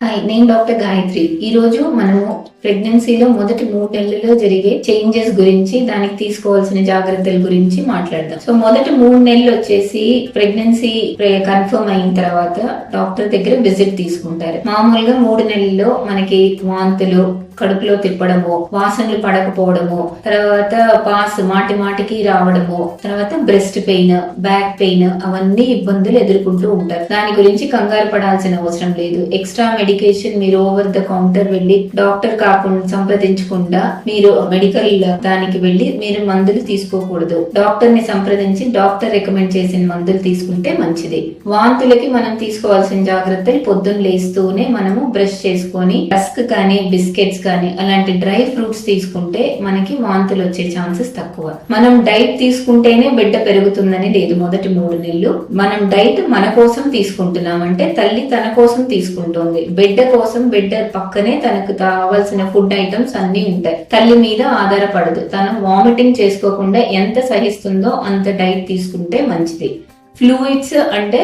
Hi, నేను doctor Gayatri. ఈ రోజు మనము ప్రెగ్నెన్సీలో మొదటి 3 నెలల్లో జరిగే చేంజెస్ గురించి, దానికి తీసుకోవాల్సిన జాగ్రత్తల గురించి మాట్లాడదాం. సో మొదటి 3 నెలలు వచ్చేసి ప్రెగ్నెన్సీ కన్ఫర్మ్ అయిన తర్వాత డాక్టర్ దగ్గర విజిట్ తీసుకుంటారు. మామూలుగా 3 నెలల్లో మనకి వాంతులు, కడుపులో తిప్పడము, వాసనలు పడకపోవడము, తర్వాత పాస్ మాటి మాటికి రావడము, తర్వాత బ్రెస్ట్ పెయిన్, బ్యాక్ పెయిన్, అవన్నీ ఇబ్బందులు ఎదుర్కొంటూ ఉంటారు. దాని గురించి కంగారు పడాల్సిన అవసరం లేదు. ఎక్స్ట్రా మెడికేషన్ మీరు ఓవర్ ద కౌంటర్ వెళ్ళి డాక్టర్ కాకుండా సంప్రదించకుండా మీరు మెడికల్ దానికి వెళ్ళి మీరు మందులు తీసుకోకూడదు. డాక్టర్ ని సంప్రదించి డాక్టర్ రికమెండ్ చేసిన మందులు తీసుకుంటే మంచిది. వాంతులకి మనం తీసుకోవాల్సిన జాగ్రత్తలు పొద్దున్న లేస్తూనే మనము బ్రష్ చేసుకొని రస్క్ కానీ బిస్కెట్స్ కానీ అలాంటి డ్రై ఫ్రూట్స్ తీసుకుంటే మనకి వాంతులు వచ్చే ఛాన్సెస్ తక్కువ. మనం డైట్ తీసుకుంటేనే బిడ్డ పెరుగుతుందని లేదు. మొదటి 3 నెలలు మనం డైట్ మన కోసం తీసుకుంటున్నాం అంటే తల్లి తన కోసం తీసుకుంటుంది. బిడ్డ కోసం బిడ్డ పక్కనే తనకు కావాల్సిన ఫుడ్ ఐటమ్స్ అన్ని ఉంటాయి. తల్లి మీద ఆధారపడదు. తను వామిటింగ్ చేసుకోకుండా ఎంత సహిస్తుందో అంత డైట్ తీసుకుంటే మంచిది. ఫ్లూయిడ్స్ అంటే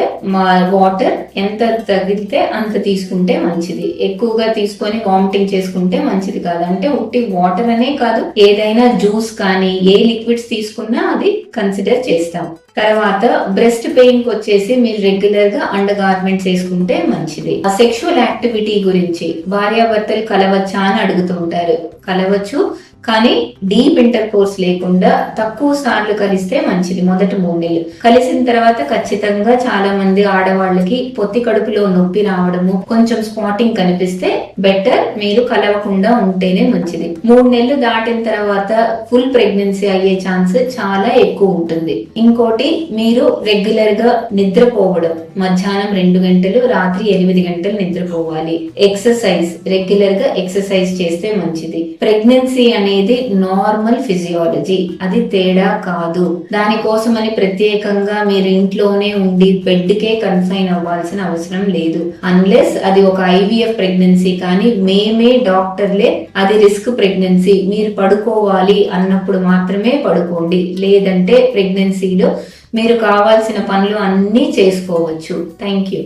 వాటర్ ఎంత తగిలితే అంత తీసుకుంటే మంచిది. ఎక్కువగా తీసుకొని వామిటింగ్ చేసుకుంటే మంచిది కాదు. అంటే ఉట్టి వాటర్ అనే కాదు, ఏదైనా జ్యూస్ కానీ ఏ లిక్విడ్స్ తీసుకున్నా అది కన్సిడర్ చేస్తాం. తర్వాత బ్రెస్ట్ పెయిన్ కి వచ్చేసి మీరు రెగ్యులర్ గా అండర్ గార్మెంట్స్ వేసుకుంటే మంచిది. సెక్షువల్ యాక్టివిటీ గురించి భార్యాభర్తలు కలవచ్చా అని అడుగుతూ ఉంటారు. కలవచ్చు, కానీ డీప్ ఇంటర్ కోర్స్ లేకుండా తక్కువ సార్లు కలిస్తే మంచిది. మొదటి 3 నెలలు కలిసిన తర్వాత ఖచ్చితంగా చాలా మంది ఆడవాళ్ళకి పొత్తి కడుపులో నొప్పి రావడము, కొంచెం స్పాటింగ్ కనిపిస్తే బెటర్ మీరు కలవకుండా ఉంటేనే మంచిది. 3 నెలలు దాటిన తర్వాత ఫుల్ ప్రెగ్నెన్సీ అయ్యే ఛాన్స్ చాలా ఎక్కువ ఉంటుంది. ఇంకోటి, మీరు రెగ్యులర్ గా నిద్రపోవడం, మధ్యాహ్నం 2 గంటలు, రాత్రి 8 గంటలు నిద్రపోవాలి. ఎక్సర్సైజ్, రెగ్యులర్ గా ఎక్సర్సైజ్ చేస్తే మంచిది. ప్రెగ్నెన్సీ అనేది నార్మల్ ఫిజియాలజీ, అది తేడా కాదు. దానికోసమని ప్రత్యేకంగా మీరు ఇంట్లోనే ఉండి బెడ్ కే కన్ఫైన్ అవ్వాల్సిన అవసరం లేదు. అన్లెస్ అది ఒక ఐవీఎఫ్ ప్రెగ్నెన్సీ, కానీ మేమే డాక్టర్లే అది రిస్క్ ప్రెగ్నెన్సీ, మీరు పడుకోవాలి అన్నప్పుడు మాత్రమే పడుకోండి. లేదంటే ప్రెగ్నెన్సీలో మీరు కావాల్సిన పనులు అన్నీ చేసుకోవచ్చు. Thank you.